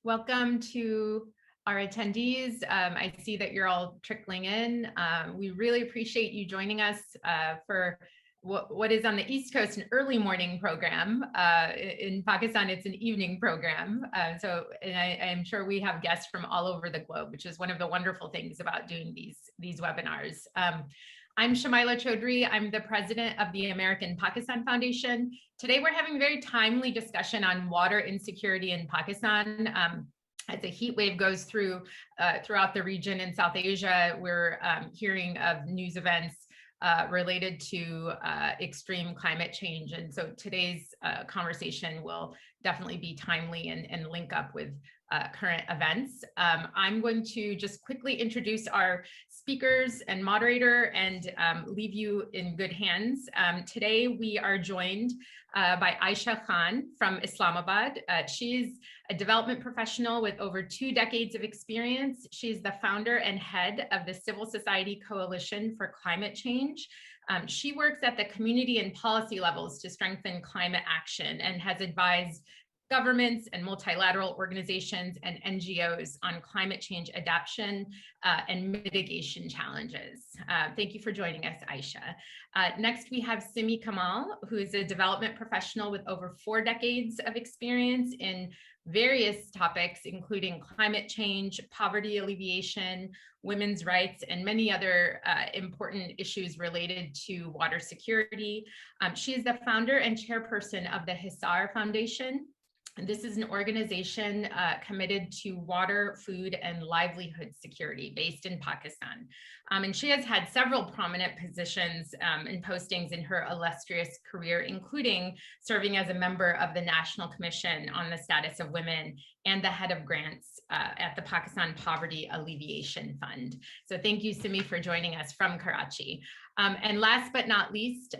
Welcome to our attendees. I see that you're all trickling in. We really appreciate you joining us for what is on the East Coast an early morning program. In Pakistan, it's an evening program. And I am sure we have guests from all over the globe, which is one of the wonderful things about doing these webinars. I'm Shamaila Chaudhry. I'm the president of the American Pakistan Foundation. Today, we're having a very timely discussion on water insecurity in Pakistan. As the heat wave goes throughout the region in South Asia, we're hearing of news events related to extreme climate change. And so today's conversation will definitely be timely and link up with current events. I'm going to just quickly introduce our speakers and moderator and leave you in good hands. Today we are joined by Aisha Khan from Islamabad. She's a development professional with over 2 decades of experience. She's the founder and head of the Civil Society Coalition for Climate Change. She works at the community and policy levels to strengthen climate action and has advised governments and multilateral organizations and NGOs on climate change adaptation and mitigation challenges. Thank you for joining us, Aisha. Next, we have Simi Kamal, who is a development professional with over 4 decades of experience in various topics, including climate change, poverty alleviation, women's rights, and many other important issues related to water security. She is the founder and chairperson of the Hisar Foundation. This is an organization committed to water, food, and livelihood security based in Pakistan. And she has had several prominent positions and postings in her illustrious career, including serving as a member of the National Commission on the Status of Women and the head of grants at the Pakistan Poverty Alleviation Fund. So thank you, Simi, for joining us from Karachi. And last but not least,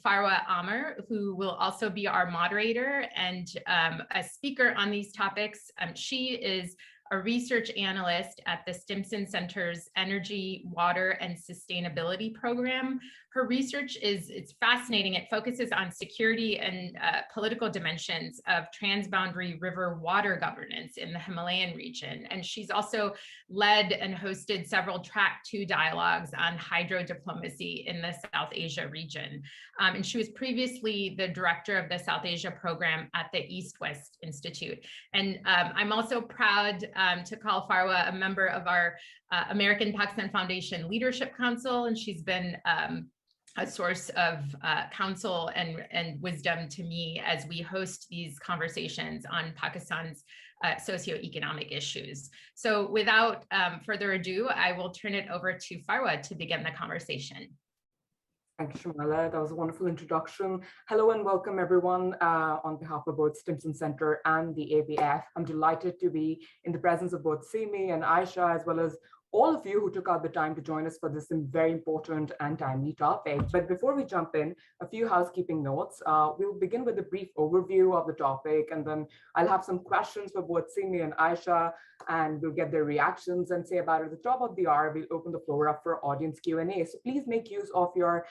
Farwa Amr, who will also be our moderator and a speaker on these topics. She is a research analyst at the Stimson Center's Energy, Water, and Sustainability Program. Her research it's fascinating. It focuses on security and political dimensions of transboundary river water governance in the Himalayan region. And she's also led and hosted several Track 2 dialogues on hydro diplomacy in the South Asia region. And she was previously the director of the South Asia program at the East-West Institute. And I'm also proud to call Farwa a member of our American Pakistan Foundation Leadership Council, and she's been a source of counsel and wisdom to me as we host these conversations on Pakistan's socioeconomic issues. So without further ado, I will turn it over to Farwa to begin the conversation. Thank you, Shamaila. That was a wonderful introduction. Hello and welcome everyone on behalf of both Stimson Center and the APF. I'm delighted to be in the presence of both Simi and Aisha, as well as all of you who took out the time to join us for this very important and timely topic. But before we jump in, a few housekeeping notes. We'll begin with a brief overview of the topic, and then I'll have some questions for both Simi and Aisha, and we'll get their reactions and say about it. At the top of the hour, we'll open the floor up for audience Q&A. So please make use of your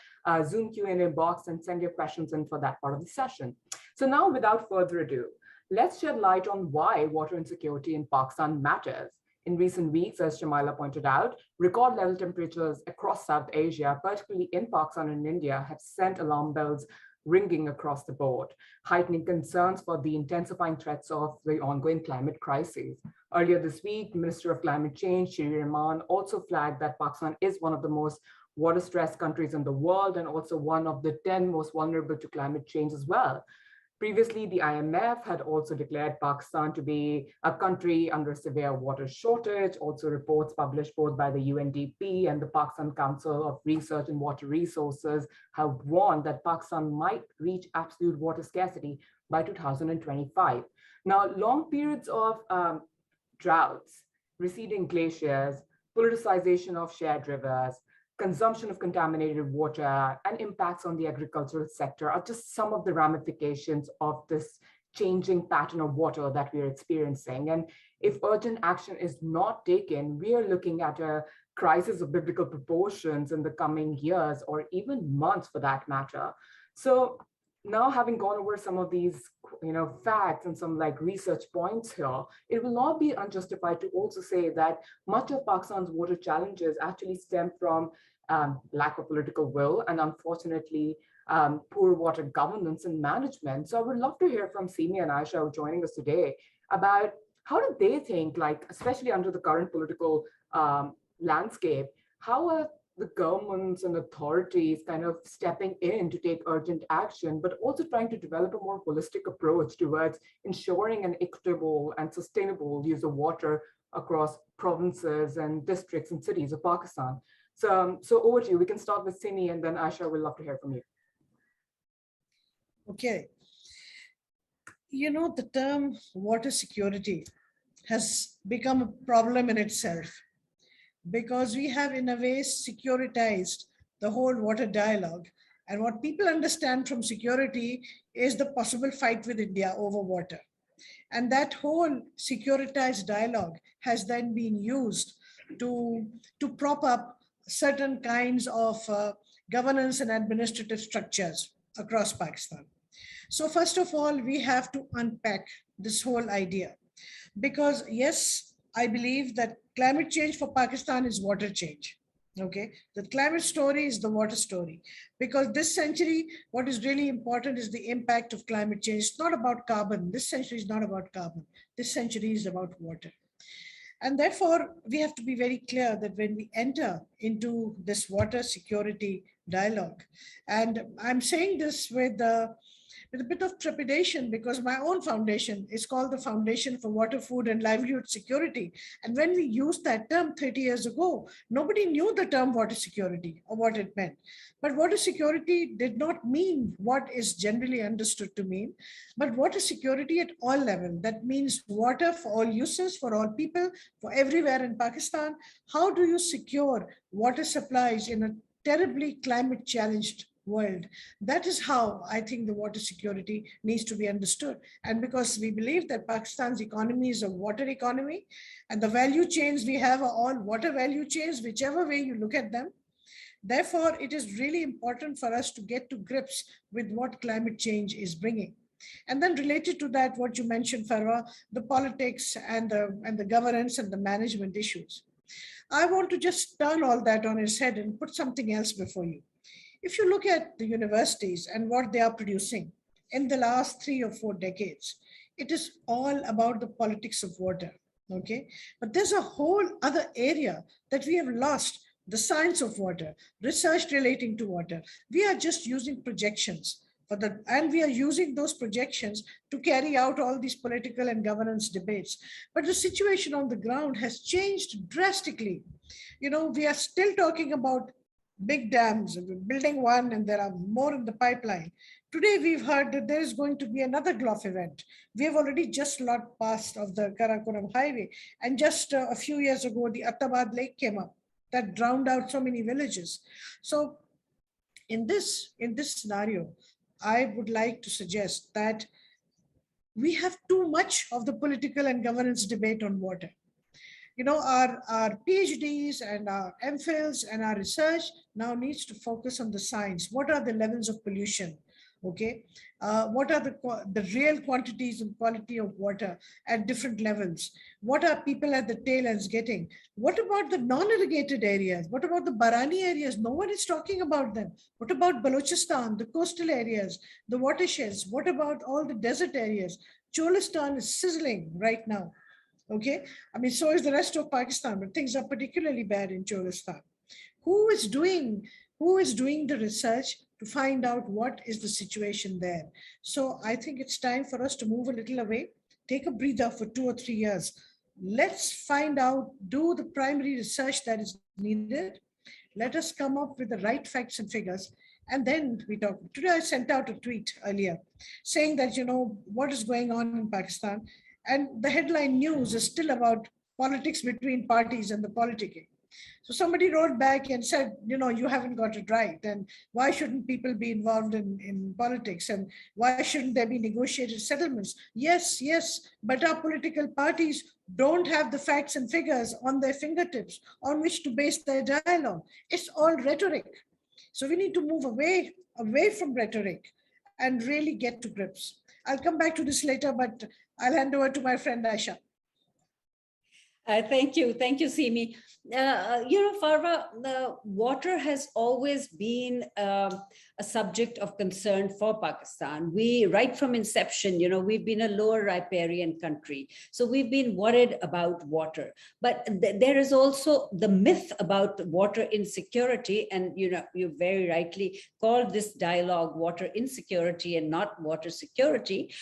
Zoom Q&A box and send your questions in for that part of the session. So now, without further ado, let's shed light on why water insecurity in Pakistan matters. In recent weeks, as Shamaila pointed out, record level temperatures across South Asia, particularly in Pakistan and India, have sent alarm bells ringing across the board, heightening concerns for the intensifying threats of the ongoing climate crises. Earlier this week, Minister of Climate Change, Shri Rahman, also flagged that Pakistan is one of the most water-stressed countries in the world and also one of the 10 most vulnerable to climate change as well. Previously, the IMF had also declared Pakistan to be a country under severe water shortage. Also, reports published both by the UNDP and the Pakistan Council of Research and Water Resources have warned that Pakistan might reach absolute water scarcity by 2025. Now, long periods of droughts, receding glaciers, politicization of shared rivers, consumption of contaminated water, and impacts on the agricultural sector are just some of the ramifications of this changing pattern of water that we're experiencing. And if urgent action is not taken, we are looking at a crisis of biblical proportions in the coming years, or even months for that matter. So now having gone over some of these, facts and some like research points here, it will not be unjustified to also say that much of Pakistan's water challenges actually stem from lack of political will and unfortunately poor water governance and management. So I would love to hear from Simi and Aisha, who are joining us today, about how do they think, like, especially under the current political landscape, how are the governments and authorities kind of stepping in to take urgent action, but also trying to develop a more holistic approach towards ensuring an equitable and sustainable use of water across provinces and districts and cities of Pakistan. So over to you. We can start with Simi, and then Aisha, we'd love to hear from you. Okay. The term water security has become a problem in itself, because we have in a way securitized the whole water dialogue. And what people understand from security is the possible fight with India over water. And that whole securitized dialogue has then been used to prop up certain kinds of governance and administrative structures across Pakistan. So first of all, we have to unpack this whole idea, because yes, I believe that climate change for Pakistan is water change. Okay, the climate story is the water story, because this century, what is really important is the impact of climate change. It's not about carbon. This century is not about carbon. This century is about water. And therefore, we have to be very clear that when we enter into this water security dialogue, and I'm saying this with a bit of trepidation, because my own foundation is called the Foundation for Water, Food and Livelihood Security. And when we used that term 30 years ago, nobody knew the term water security or what it meant. But water security did not mean what is generally understood to mean, but water security at all levels. That means water for all uses, for all people, for everywhere in Pakistan. How do you secure water supplies in a terribly climate challenged world? That is how I think the water security needs to be understood. And because we believe that Pakistan's economy is a water economy, and the value chains we have are all water value chains, whichever way you look at them. Therefore, it is really important for us to get to grips with what climate change is bringing. And then related to that, what you mentioned, Farwa, the politics and the governance and the management issues. I want to just turn all that on its head and put something else before you. If you look at the universities and what they are producing in the last 3 or 4 decades, it is all about the politics of water, okay? But there's a whole other area that we have lost, the science of water, research relating to water. We are just using projections and we are using those projections to carry out all these political and governance debates. But the situation on the ground has changed drastically. We are still talking about big dams. We're building one and there are more in the pipeline. Today, we've heard that there is going to be another GLOF event. We have already just lot past of the Karakoram highway. And just a few years ago, the Attabad Lake came up that drowned out so many villages. So in this scenario, I would like to suggest that we have too much of the political and governance debate on water. Our PhDs and our MPhils and our research now needs to focus on the science. What are the levels of pollution? Okay, what are the real quantities and quality of water at different levels? What are people at the tail ends getting? What about the non-irrigated areas? What about the Barani areas? No one is talking about them. What about Balochistan, the coastal areas, the watersheds? What about all the desert areas? Cholistan is sizzling right now. Okay, I mean, so is the rest of Pakistan, but things are particularly bad in Cholistan. Who is doing the research to find out what is the situation there? So I think it's time for us to move a little away, take a breather for 2 or 3 years. Let's find out, do the primary research that is needed. Let us come up with the right facts and figures. And then we talk. Today I sent out a tweet earlier saying that, what is going on in Pakistan? And the headline news is still about politics between parties and the politicking. So somebody wrote back and said, you haven't got it right. And why shouldn't people be involved in politics? And why shouldn't there be negotiated settlements? Yes, but our political parties don't have the facts and figures on their fingertips on which to base their dialogue. It's all rhetoric. So we need to move away from rhetoric and really get to grips. I'll come back to this later, but I'll hand over to my friend Aisha. Thank you, Simi. Farwa, the water has always been a subject of concern for Pakistan. Right from inception, we've been a lower riparian country. So we've been worried about water. But there is also the myth about water insecurity. And, you very rightly called this dialogue water insecurity and not water security,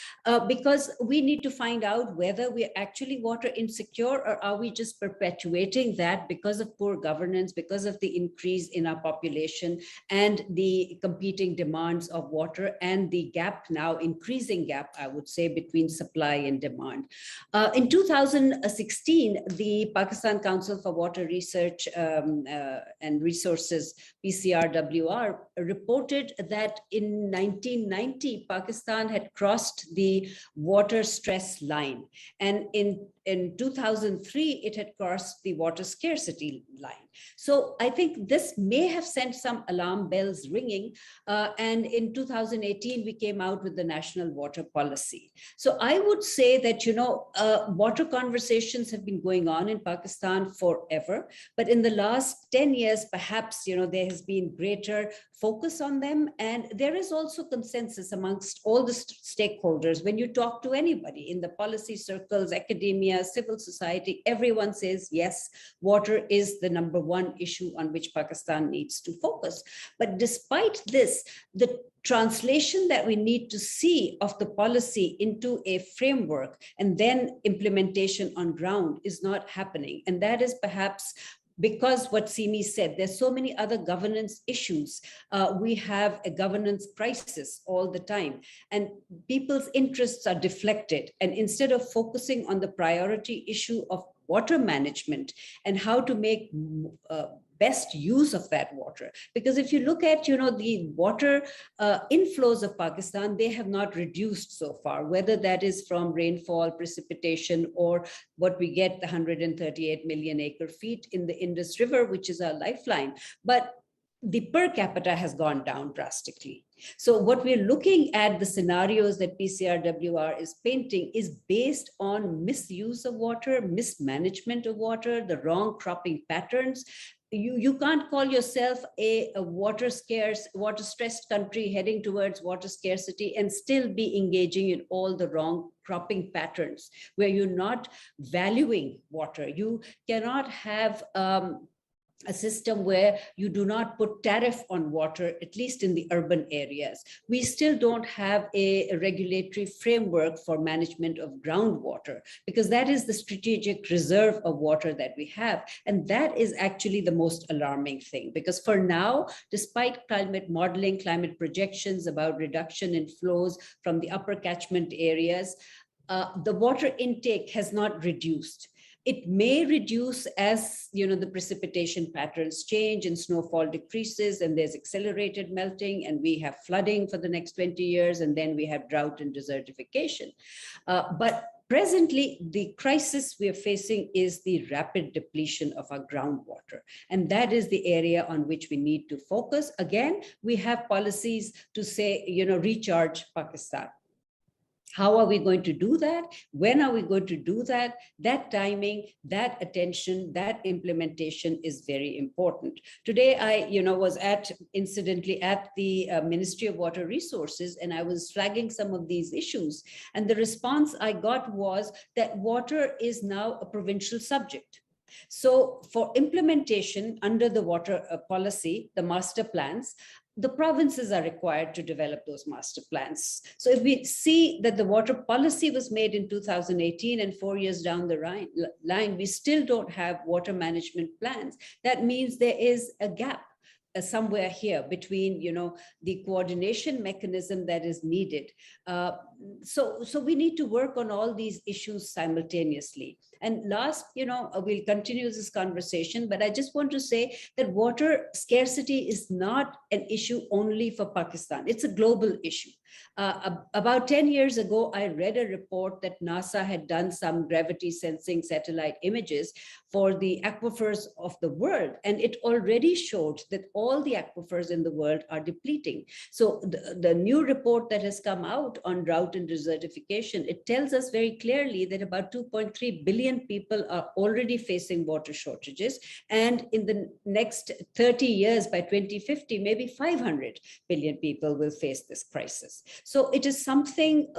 because we need to find out whether we're actually water insecure, or are we just perpetuating that because of poor governance, because of the increase in our population and the competing demands of water and the gap, now increasing gap, I would say, between supply and demand. In 2016, the Pakistan Council for Water Research and Resources, PCRWR, reported that in 1990, Pakistan had crossed the water stress line. And in 2003, it had crossed the water scarcity line. So I think this may have sent some alarm bells ringing. And in 2018, we came out with the National Water Policy. So I would say that, water conversations have been going on in Pakistan forever. But in the last 10 years, perhaps, there has been greater focus on them. And there is also consensus amongst all the stakeholders. When you talk to anybody in the policy circles, academia, civil society, everyone says, yes, water is the number one issue on which Pakistan needs to focus. But despite this, the translation that we need to see of the policy into a framework and then implementation on ground is not happening. And that is perhaps because what Simi said, there's so many other governance issues. We have a governance crisis all the time, and people's interests are deflected. And instead of focusing on the priority issue of water management and how to make best use of that water. Because if you look at, the water inflows of Pakistan, they have not reduced so far, whether that is from rainfall, precipitation, or what we get, the 138 million acre feet in the Indus River, which is our lifeline. But the per capita has gone down drastically. So what we're looking at, the scenarios that PCRWR is painting, is based on misuse of water, mismanagement of water, the wrong cropping patterns. You can't call yourself a water scarce, water stressed country heading towards water scarcity and still be engaging in all the wrong cropping patterns where you're not valuing water. You cannot have a system where you do not put tariff on water, at least in the urban areas. We still don't have a regulatory framework for management of groundwater, because that is the strategic reserve of water that we have. And that is actually the most alarming thing, because for now, despite climate modeling, climate projections about reduction in flows from the upper catchment areas, the water intake has not reduced. It may reduce as the precipitation patterns change and snowfall decreases and there's accelerated melting and we have flooding for the next 20 years and then we have drought and desertification. But presently, the crisis we are facing is the rapid depletion of our groundwater. And that is the area on which we need to focus. Again, we have policies to say, recharge Pakistan. How are we going to do that? When are we going to do that? That timing, that attention, that implementation is very important. Today, I was incidentally at the Ministry of Water Resources, and I was flagging some of these issues. And the response I got was that water is now a provincial subject. So for implementation under the water policy, the master plans, the provinces are required to develop those master plans. So if we see that the water policy was made in 2018 and 4 years down the line, we still don't have water management plans. That means there is a gap somewhere here between, the coordination mechanism that is needed. So we need to work on all these issues simultaneously. And last, we'll continue this conversation, but I just want to say that water scarcity is not an issue only for Pakistan. It's a global issue. About 10 years ago, I read a report that NASA had done some gravity sensing satellite images for the aquifers of the world. And it already showed that all the aquifers in the world are depleting. So the new report that has come out on drought and desertification, it tells us very clearly that about 2.3 billion people are already facing water shortages. And in the next 30 years, by 2050, maybe 500 billion people will face this crisis. So it is something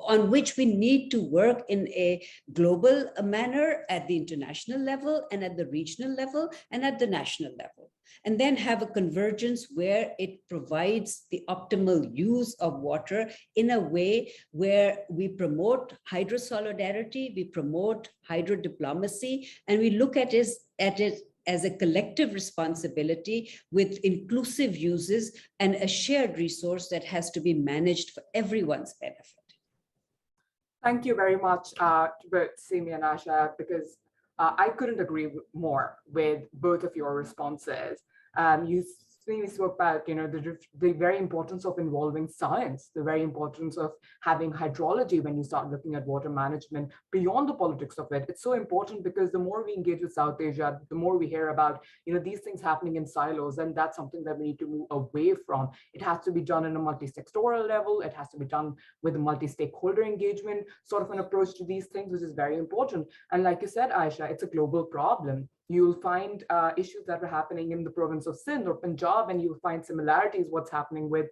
on which we need to work in a global manner at the international level and at the regional level and at the national level. And then have a convergence where it provides the optimal use of water in a way where we promote hydro-solidarity, we promote hydro-diplomacy, and we look at it as a collective responsibility with inclusive uses and a shared resource that has to be managed for everyone's benefit. Thank you very much to both Simi and Asha, because I couldn't agree more with both of your responses. You spoke about, the very importance of involving science, the very importance of having hydrology when you start looking at water management beyond the politics of it. It's so important because the more we engage with South Asia, the more we hear about, these things happening in silos, and that's something that we need to move away from. It has to be done in a multi-sectoral level. It has to be done with a multi-stakeholder engagement, sort of an approach to these things, which is very important. And like you said, Aisha, it's a global problem. You'll find issues that are happening in the province of Sindh or Punjab, and you'll find similarities what's happening with,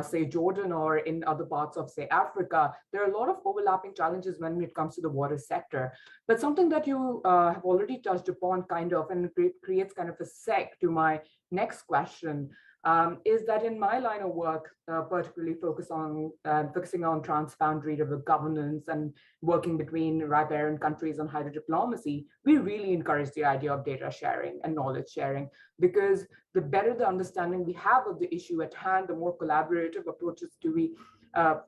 say, Jordan or in other parts of, say, Africa. There are a lot of overlapping challenges when it comes to the water sector. But something that you have already touched upon kind of, and it creates kind of a seg to my next question, is that in my line of work, particularly focusing on transboundary river governance and working between riparian countries on hydrodiplomacy, we really encourage the idea of data sharing and knowledge sharing, because the better the understanding we have of the issue at hand, the more collaborative approaches do we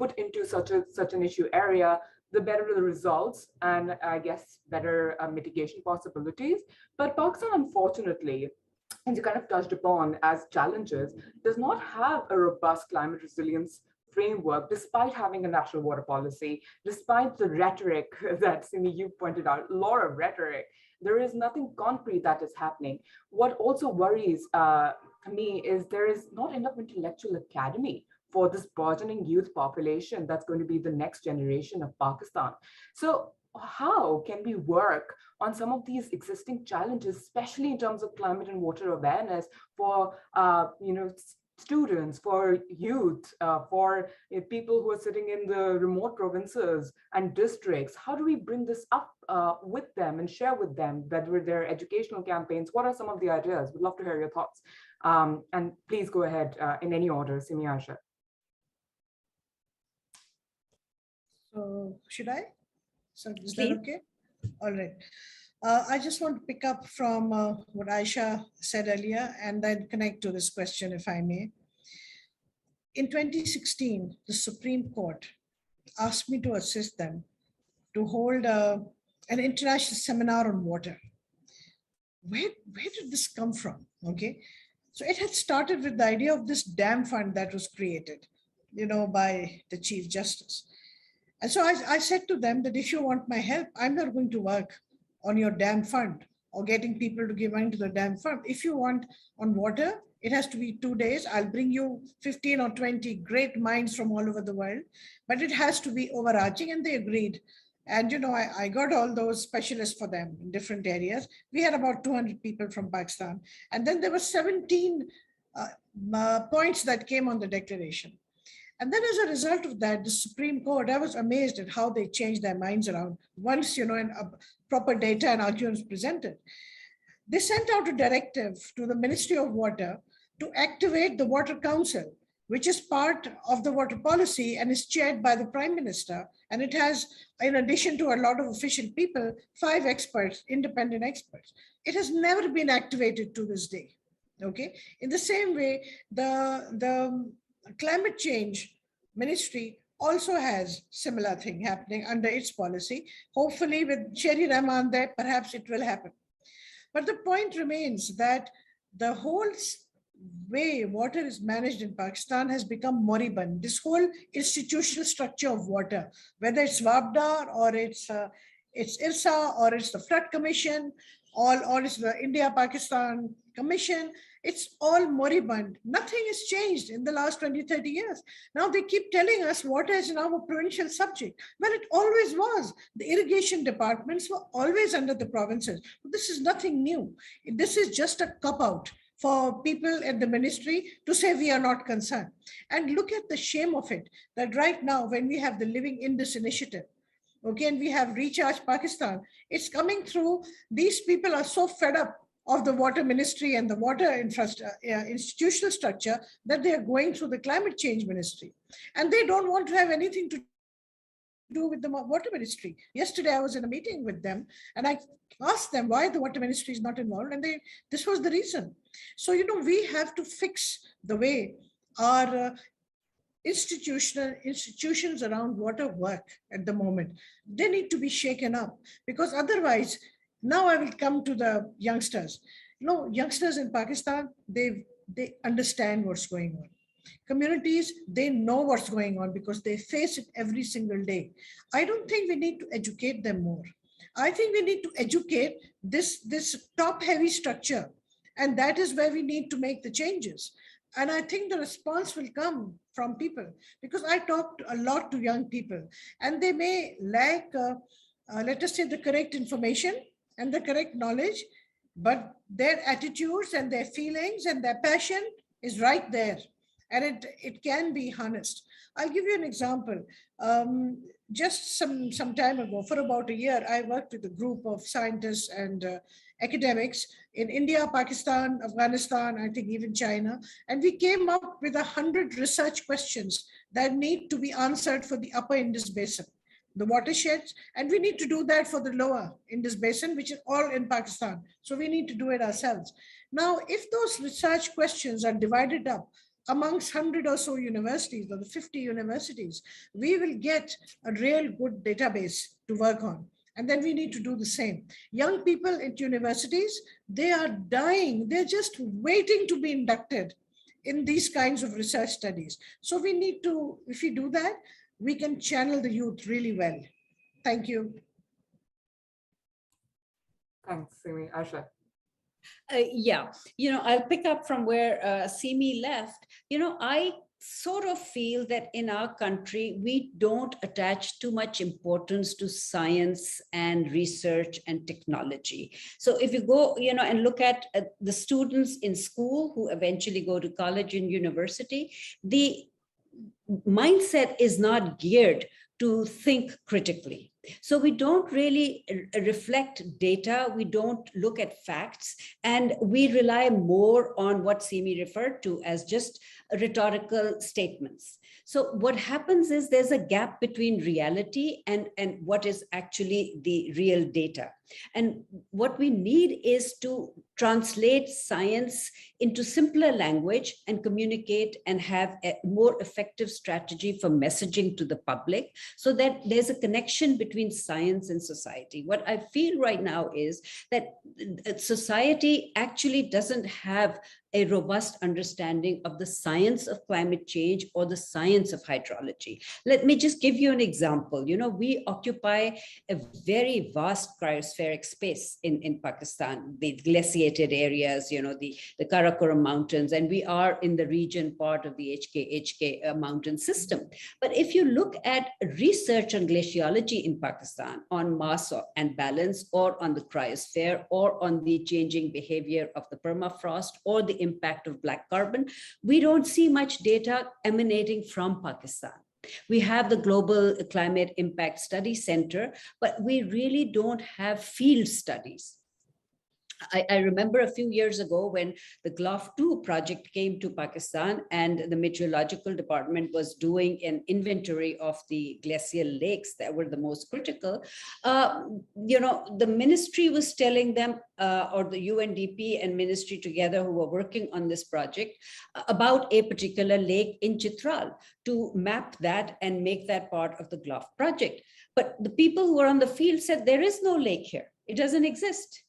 put into such an issue area, the better the results, and I guess better mitigation possibilities. But Pakistan, unfortunately, and you kind of touched upon as challenges, does not have a robust climate resilience framework, despite having a national water policy, despite the rhetoric that, Simi, you pointed out, a lot of rhetoric. There is nothing concrete that is happening. What also worries me is there is not enough intellectual academy for this burgeoning youth population that's going to be the next generation of Pakistan. So how can we work on some of these existing challenges, especially in terms of climate and water awareness for students, for youth, for people who are sitting in the remote provinces and districts? How do we bring this up with them and share with them, whether they're educational campaigns? What are some of the ideas? We'd love to hear your thoughts. And please go ahead in any order, Simi, Asha. So should I? So is Please. that okay? All right. I just want to pick up from what Aisha said earlier and then connect to this question, if I may. In 2016, the Supreme Court asked me to assist them to hold an international seminar on water. Where did this come from? Okay. So it had started with the idea of this dam fund that was created, by the Chief Justice. And so I said to them that if you want my help, I'm not going to work on your dam fund or getting people to give money to the dam fund. If you want on water, it has to be 2 days. I'll bring you 15 or 20 great minds from all over the world, but it has to be overarching. And they agreed. And, I got all those specialists for them in different areas. We had about 200 people from Pakistan. And then there were 17 points that came on the declaration. And then as a result of that, the Supreme Court, I was amazed at how they changed their minds around once, proper data and arguments presented. They sent out a directive to the Ministry of Water to activate the Water Council, which is part of the water policy and is chaired by the Prime Minister. And it has, in addition to a lot of official people, 5 experts, independent experts. It has never been activated to this day. Okay. In the same way, the Climate Change Ministry also has similar thing happening under its policy. Hopefully with Sherry Rahman there, perhaps it will happen. But the point remains that the whole way water is managed in Pakistan has become moribund. This whole institutional structure of water, whether it's WAPDA or it's IRSA or it's the Flood Commission or it's the India-Pakistan Commission, it's all moribund. Nothing has changed in the last 20, 30 years. Now they keep telling us water is now a provincial subject. Well, it always was. The irrigation departments were always under the provinces. This is nothing new. This is just a cop-out for people at the ministry to say we are not concerned. And look at the shame of it, that right now when we have the Living Indus initiative, okay, and we have Recharge Pakistan, it's coming through. These people are so fed up of the water ministry and the water institutional structure that they are going through the climate change ministry. And they don't want to have anything to do with the water ministry. Yesterday, I was in a meeting with them and I asked them why the water ministry is not involved. And this was the reason. So, we have to fix the way our institutions around water work at the moment. They need to be shaken up, because otherwise, now I will come to the youngsters. Youngsters in Pakistan, they understand what's going on. Communities, they know what's going on because they face it every single day. I don't think we need to educate them more. I think we need to educate this top-heavy structure, and that is where we need to make the changes. And I think the response will come from people, because I talk a lot to young people, and they may lack, let us say, the correct information and the correct knowledge, but their attitudes and their feelings and their passion is right there, and it can be harnessed. I'll give you an example. Just some time ago, for about a year, I worked with a group of scientists and academics in India, Pakistan, Afghanistan, I think even China, and we came up with 100 research questions that need to be answered for the upper Indus Basin, the watersheds, and we need to do that for the lower Indus Basin, which is all in Pakistan. So we need to do it ourselves. Now, if those research questions are divided up amongst 100 or so universities, or the 50 universities, we will get a real good database to work on. And then we need to do the same. Young people at universities, they are dying. They're just waiting to be inducted in these kinds of research studies. So we need to, if we do that, we can channel the youth really well. Thank you. Thanks, Simi. Aisha. Yeah, I'll pick up from where Simi left. I sort of feel that in our country, we don't attach too much importance to science and research and technology. So if you go, and look at the students in school who eventually go to college and university, the mindset is not geared to think critically. So we don't really reflect data, we don't look at facts, and we rely more on what Simi referred to as just rhetorical statements. So what happens is there's a gap between reality and what is actually the real data. And what we need is to translate science into simpler language and communicate and have a more effective strategy for messaging to the public, so that there's a connection between science and society. What I feel right now is that society actually doesn't have a robust understanding of the science of climate change or the science of hydrology. Let me just give you an example. We occupy a very vast cryospheric space in Pakistan, the glaciated areas, the Karakoram Mountains, and we are in the region part of the HK mountain system. But if you look at research on glaciology in Pakistan, on mass and balance, or on the cryosphere, or on the changing behavior of the permafrost, or the impact of black carbon, we don't see much data emanating from Pakistan. We have the Global Climate Impact Study Center, but we really don't have field studies. I remember a few years ago when the GLOF-2 project came to Pakistan and the meteorological department was doing an inventory of the glacial lakes that were the most critical. The ministry was telling them, or the UNDP and ministry together who were working on this project, about a particular lake in Chitral, to map that and make that part of the GLOF project. But the people who were on the field said, there is no lake here. It doesn't exist.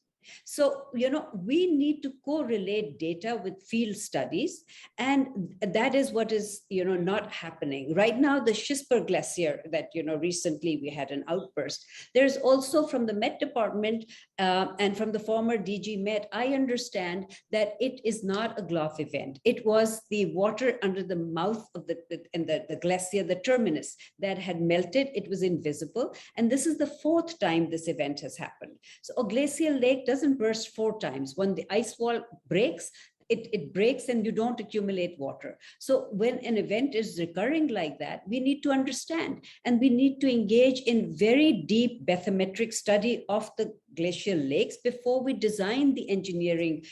So, we need to correlate data with field studies, and that is what is, not happening. Right now, the Shisper Glacier that, recently we had an outburst. There's also from the Met Department and from the former DG Met, I understand that it is not a GLOF event. It was the water under the mouth of the glacier, the terminus, that had melted. It was invisible. And this is the 4th time this event has happened. So a glacial lake doesn't burst 4 times. When the ice wall breaks, it breaks and you don't accumulate water. So when an event is recurring like that, we need to understand, and we need to engage in very deep bathymetric study of the glacial lakes before we design the engineering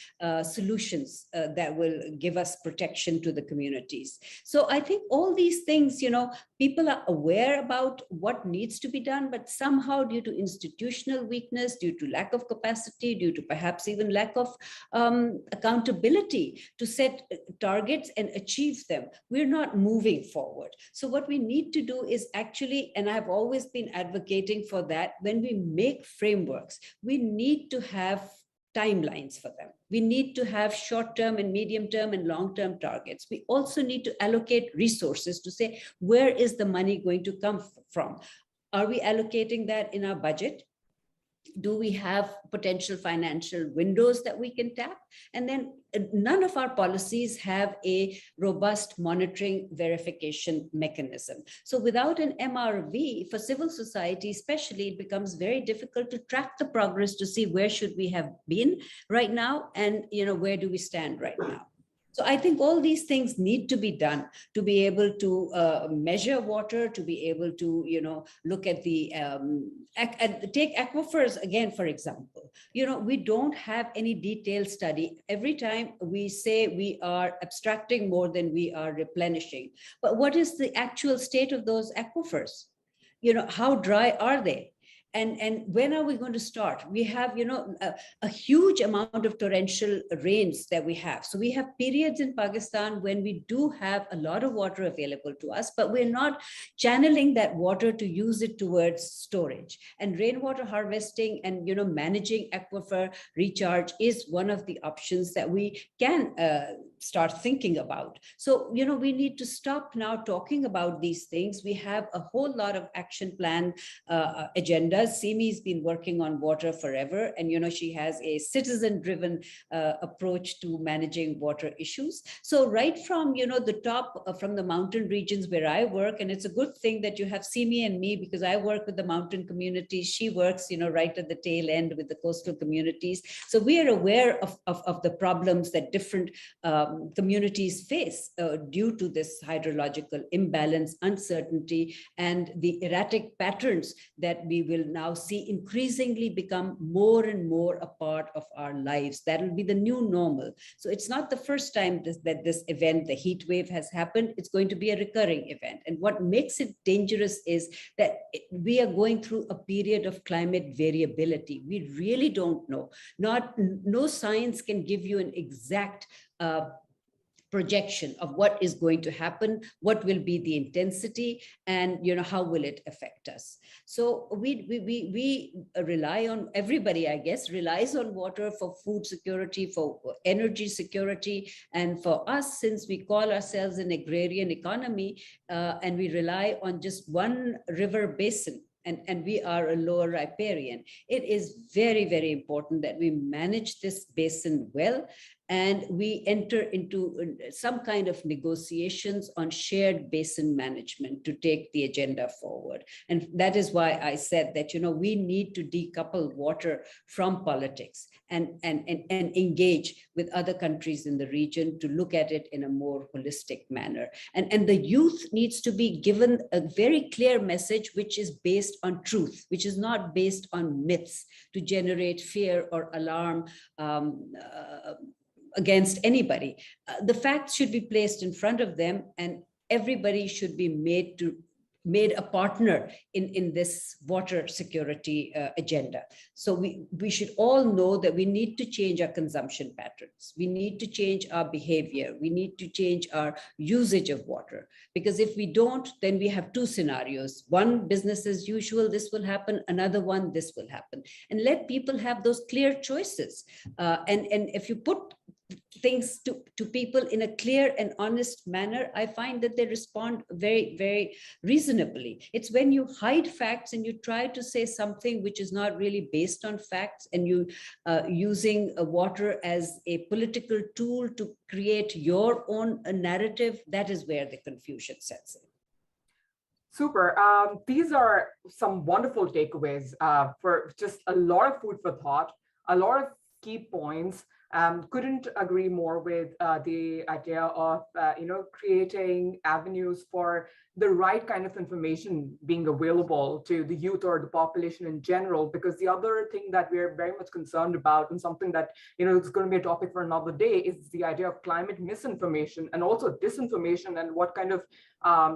solutions that will give us protection to the communities. So I think all these things, people are aware about what needs to be done, but somehow due to institutional weakness, due to lack of capacity, due to perhaps even lack of accountability to set targets and achieve them, we're not moving forward. So what we need to do is actually, and I've always been advocating for that, when we make frameworks, we need to have timelines for them. We need to have short-term and medium-term and long-term targets. We also need to allocate resources to say, where is the money going to come from? Are we allocating that in our budget? Do we have potential financial windows that we can tap? And then none of our policies have a robust monitoring verification mechanism. So without an MRV for civil society, especially, it becomes very difficult to track the progress to see where should we have been right now and where do we stand right now. So I think all these things need to be done to be able to measure water, to be able to, look at the, take aquifers again, for example. We don't have any detailed study. Every time we say we are abstracting more than we are replenishing. But what is the actual state of those aquifers? How dry are they? And when are we going to start? We have, a huge amount of torrential rains that we have. So we have periods in Pakistan when we do have a lot of water available to us, but we're not channeling that water to use it towards storage. And rainwater harvesting and, managing aquifer recharge is one of the options that we can start thinking about. So, we need to stop now talking about these things. We have a whole lot of action plan agendas. Simi's been working on water forever, and she has a citizen-driven approach to managing water issues. So right from the top, from the mountain regions where I work, and it's a good thing that you have Simi and me, because I work with the mountain communities. She works, right at the tail end with the coastal communities. So we are aware of the problems that different communities face due to this hydrological imbalance, uncertainty, and the erratic patterns that we will now see increasingly become more and more a part of our lives. That will be the new normal. So it's not the first time that this event, the heat wave, has happened. It's going to be a recurring event. And what makes it dangerous is that we are going through a period of climate variability. We really don't know. No science can give you an exact projection of what is going to happen, what will be the intensity, and how will it affect us. So we rely on, everybody, I guess, relies on water for food security, for energy security, and for us, since we call ourselves an agrarian economy, and we rely on just one river basin, and we are a lower riparian, it is very, very important that we manage this basin well and we enter into some kind of negotiations on shared basin management to take the agenda forward. And that is why I said that, we need to decouple water from politics and engage with other countries in the region to look at it in a more holistic manner. And the youth needs to be given a very clear message, which is based on truth, which is not based on myths to generate fear or alarm against anybody. The facts should be placed in front of them, and everybody should be made a partner in this water security agenda. So we should all know that we need to change our consumption patterns. We need to change our behavior. We need to change our usage of water, because if we don't, then we have two scenarios. One, business as usual, this will happen. Another one, this will happen. And let people have those clear choices. And if you put things to people in a clear and honest manner, I find that they respond very, very reasonably. It's when you hide facts and you try to say something which is not really based on facts, and you using water as a political tool to create your own narrative, that is where the confusion sets in. Super. These are some wonderful takeaways for just a lot of food for thought, a lot of key points. Couldn't agree more with the idea of creating avenues for the right kind of information being available to the youth or the population in general. Because the other thing that we're very much concerned about, and something that is going to be a topic for another day, is the idea of climate misinformation and also disinformation, and what kind of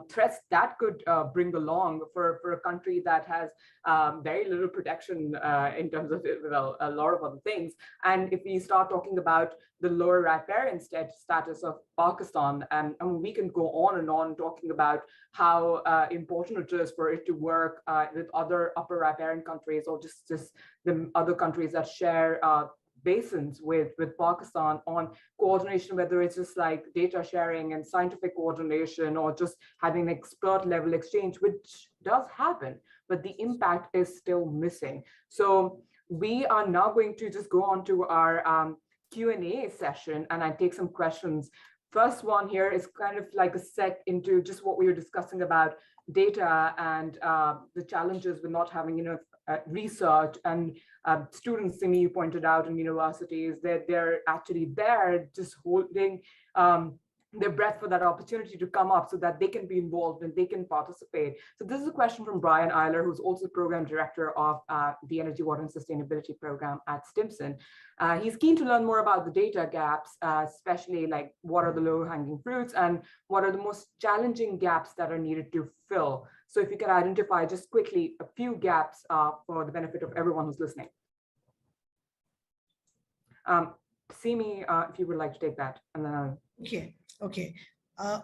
threats that could bring along for a country that has very little protection in terms of, well, a lot of other things. And if we start talking about the lower riparian status of Pakistan, and we can go on and on talking about how important it is for it to work with other upper riparian countries, or just the other countries that share basins with Pakistan on coordination, whether it's just like data sharing and scientific coordination, or just having an expert level exchange, which does happen, but the impact is still missing. So we are now going to just go on to our Q&A session, and I take some questions. First one here is kind of like a sec into just what we were discussing about data and the challenges with not having enough research. And students, Simi, you pointed out in universities, that they're actually there just holding their breath for that opportunity to come up so that they can be involved and they can participate. So this is a question from Brian Eiler, who's also program director of the Energy, Water and Sustainability program at Stimson. He's keen to learn more about the data gaps, especially like what are the low-hanging fruits and what are the most challenging gaps that are needed to fill. So if you can identify just quickly a few gaps for the benefit of everyone who's listening. Simi, if you would like to take that, and then Okay.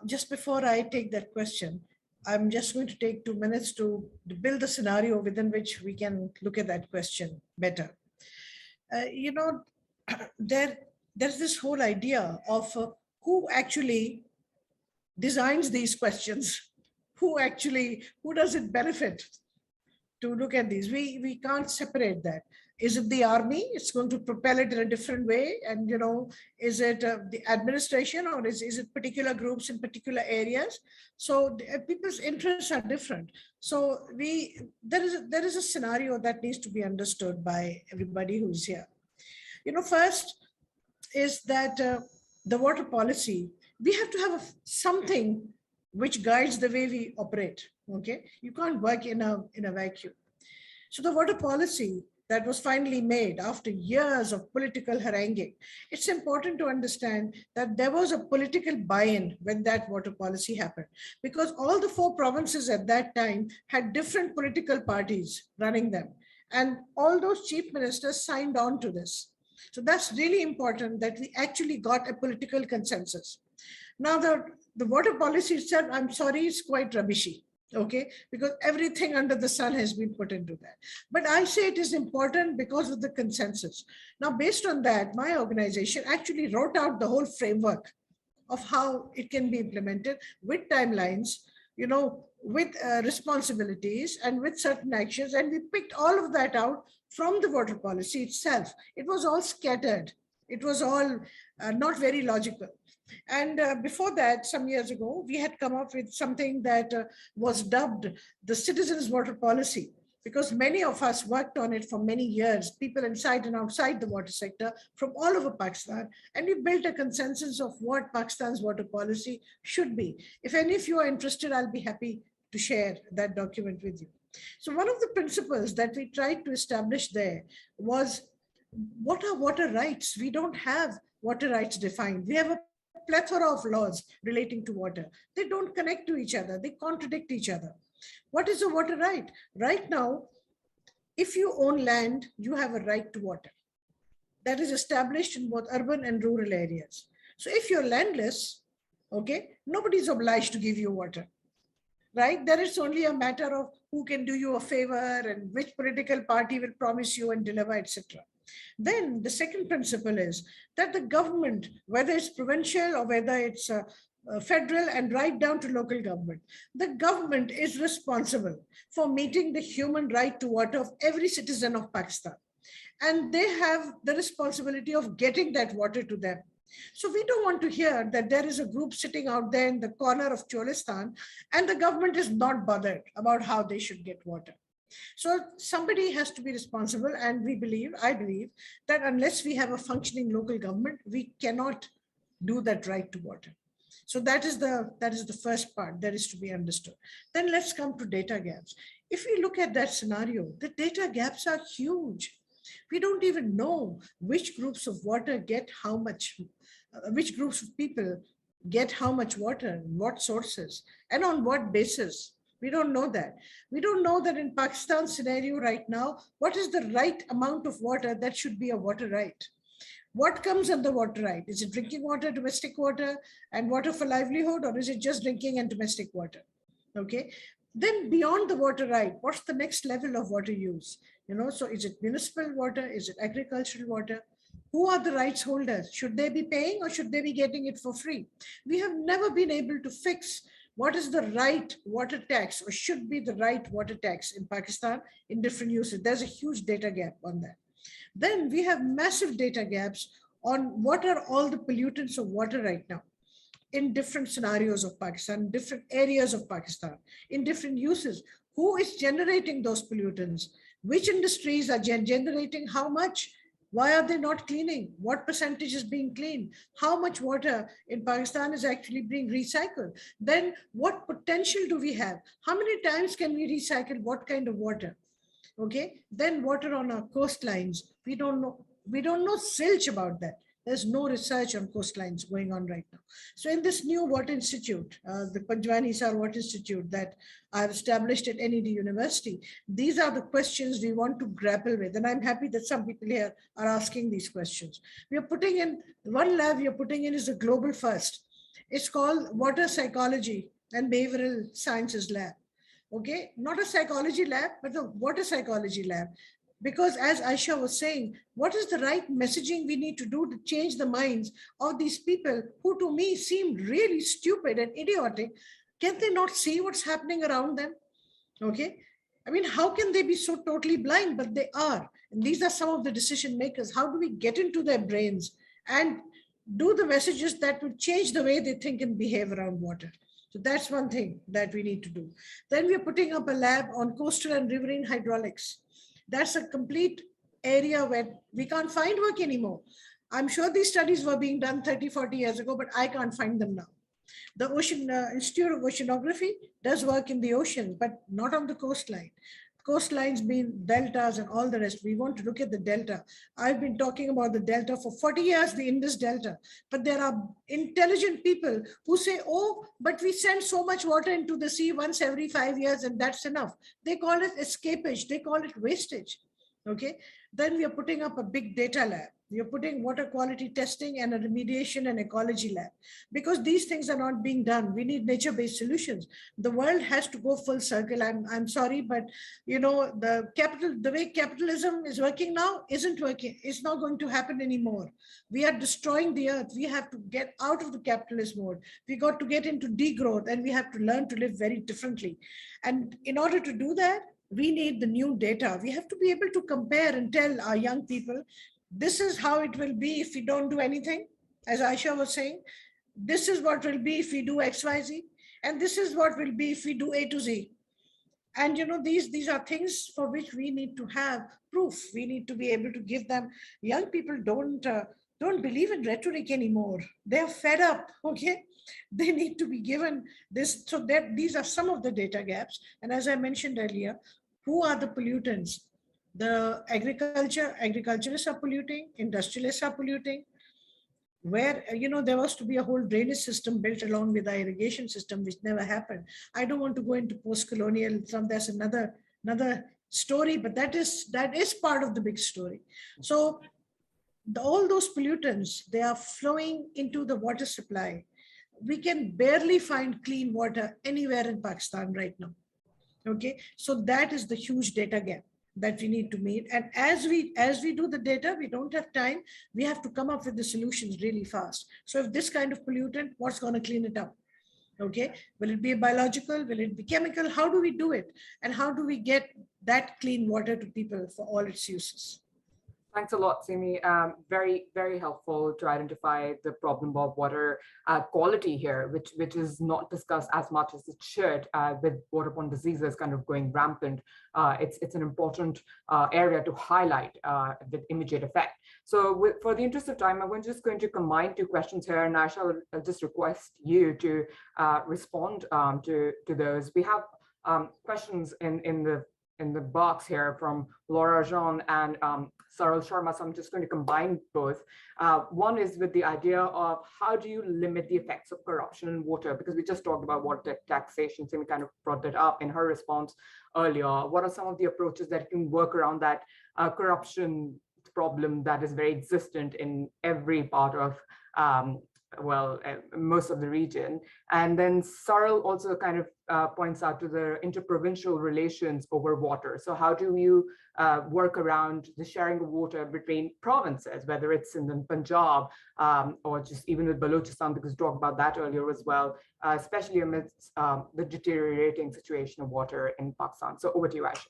Just before I take that question, I'm just going to take 2 minutes to build a scenario within which we can look at that question better. There's this whole idea of who actually designs these questions, who does it benefit to look at these. We can't separate that. Is it the army? It's going to propel it in a different way. And, is it the administration, or is it particular groups in particular areas? So people's interests are different. So there is a scenario that needs to be understood by everybody who's here. First is that the water policy, we have to have something which guides the way we operate. Okay, you can't work in a vacuum. So the water policy that was finally made after years of political haranguing, it's important to understand that there was a political buy-in when that water policy happened, because all the 4 provinces at that time had different political parties running them, and all those chief ministers signed on to this. So that's really important, that we actually got a political consensus. Now the water policy itself, I'm sorry, is quite rubbishy. Okay, because everything under the sun has been put into that. But I say it is important because of the consensus. Now, based on that, my organization actually wrote out the whole framework of how it can be implemented with timelines, with responsibilities and with certain actions. And we picked all of that out from the water policy itself. It was all scattered It was all not very logical. And before that, some years ago, we had come up with something that was dubbed the citizens' water policy, because many of us worked on it for many years, people inside and outside the water sector from all over Pakistan. And we built a consensus of what Pakistan's water policy should be. If any of you are interested, I'll be happy to share that document with you. So one of the principles that we tried to establish there was, what are water rights? We don't have water rights defined. We have a plethora of laws relating to water. They don't connect to each other. They contradict each other. What is a water right? Right now, if you own land, you have a right to water. That is established in both urban and rural areas. So if you're landless, okay, nobody's obliged to give you water, right? There is only a matter of who can do you a favor and which political party will promise you and deliver, etc. Then the second principle is that the government, whether it's provincial or whether it's federal and right down to local government, the government is responsible for meeting the human right to water of every citizen of Pakistan. And they have the responsibility of getting that water to them. So we don't want to hear that there is a group sitting out there in the corner of Cholistan and the government is not bothered about how they should get water. So somebody has to be responsible, and I believe that unless we have a functioning local government, we cannot do that right to water. So that is the first part that is to be understood. Then let's come to data gaps. If we look at that scenario, the data gaps are huge. We don't even know which groups of water get how much, which groups of people get how much water, what sources, and on what basis. We don't know that. We don't know that in Pakistan's scenario right now, what is the right amount of water that should be a water right? What comes under water right? Is it drinking water, domestic water, and water for livelihood, or is it just drinking and domestic water? Okay. Then beyond the water right, what's the next level of water use? So is it municipal water? Is it agricultural water? Who are the rights holders? Should they be paying or should they be getting it for free? We have never been able to fix what is the right water tax or should be the right water tax in Pakistan in different uses. There's a huge data gap on that. Then we have massive data gaps on what are all the pollutants of water right now in different scenarios of Pakistan, different areas of Pakistan, in different uses. Who is generating those pollutants? Which industries are generating how much? Why are they not cleaning? What percentage is being cleaned? How much water in Pakistan is actually being recycled? Then what potential do we have? How many times can we recycle what kind of water? Okay, then water on our coastlines. We don't know zilch about that. There's no research on coastlines going on right now. So in this new water institute, the Panjwani Hisar Water Institute that I've established at NED University, these are the questions we want to grapple with. And I'm happy that some people here are asking these questions. We are putting in, one lab we are putting in is a global first. It's called Water Psychology and Behavioral Sciences Lab. Okay, not a psychology lab, but a water psychology lab. Because as Aisha was saying, what is the right messaging we need to do to change the minds of these people who to me seem really stupid and idiotic? Can they not see what's happening around them? Okay. I mean, how can they be so totally blind? But they are. And these are some of the decision makers. How do we get into their brains and do the messages that would change the way they think and behave around water? So that's one thing that we need to do. Then we're putting up a lab on coastal and riverine hydraulics. That's a complete area where we can't find work anymore. I'm sure these studies were being done 30, 40 years ago, but I can't find them now. The Ocean Institute of Oceanography does work in the ocean, but not on the coastline. Coastlines being deltas and all the rest. We want to look at the delta. I've been talking about the delta for 40 years, the Indus Delta. But there are intelligent people who say, oh, but we send so much water into the sea once every 5 years and that's enough. They call it escapage. They call it wastage. Okay. Then we are putting up a big data lab. We are putting water quality testing and a remediation and ecology lab, because these things are not being done. We need nature-based solutions. The world has to go full circle. I'm sorry, but the way capitalism is working now isn't working. It's not going to happen anymore. We are destroying the earth. We have to get out of the capitalist mode. We got to get into degrowth, and we have to learn to live very differently. And in order to do that, we need the new data. We have to be able to compare and tell our young people, this is how it will be if we don't do anything. As Aisha was saying, this is what will be if we do XYZ, and this is what will be if we do A to Z. And these are things for which we need to have proof. We need to be able to give them. Young people don't believe in rhetoric anymore. They're fed up. Okay, they need to be given this. So that these are some of the data gaps. And as I mentioned earlier, who are the pollutants? The agriculturists are polluting, industrialists are polluting. Where there was to be a whole drainage system built along with the irrigation system, which never happened. I don't want to go into post-colonial, that's another story, but that is part of the big story. So all those pollutants, they are flowing into the water supply. We can barely find clean water anywhere in Pakistan right now. Okay, so that is the huge data gap that we need to meet. And as we do the data, we don't have time. We have to come up with the solutions really fast. So if this kind of pollutant, what's going to clean it up? Okay, will it be biological? Will it be chemical? How do we do it? And how do we get that clean water to people for all its uses? Thanks a lot, Simi. Very, very helpful to identify the problem of water quality here, which is not discussed as much as it should, with waterborne diseases kind of going rampant. It's an important area to highlight with immediate effect. So for the interest of time, I'm just going to combine two questions here, and I shall just request you to respond to those. We have questions in the box here from Laura Jean and Sarul Sharma, so I'm just going to combine both. One is with the idea of how do you limit the effects of corruption in water, because we just talked about water taxation, so we kind of brought that up in her response earlier. What are some of the approaches that can work around that corruption problem that is very existent in every part of most of the region? And then Sarul also kind of points out to the interprovincial relations over water. So how do you work around the sharing of water between provinces, whether it's in the Punjab or just even with Balochistan, because we talked about that earlier as well, especially amidst the deteriorating situation of water in Pakistan. So over to you, Aisha.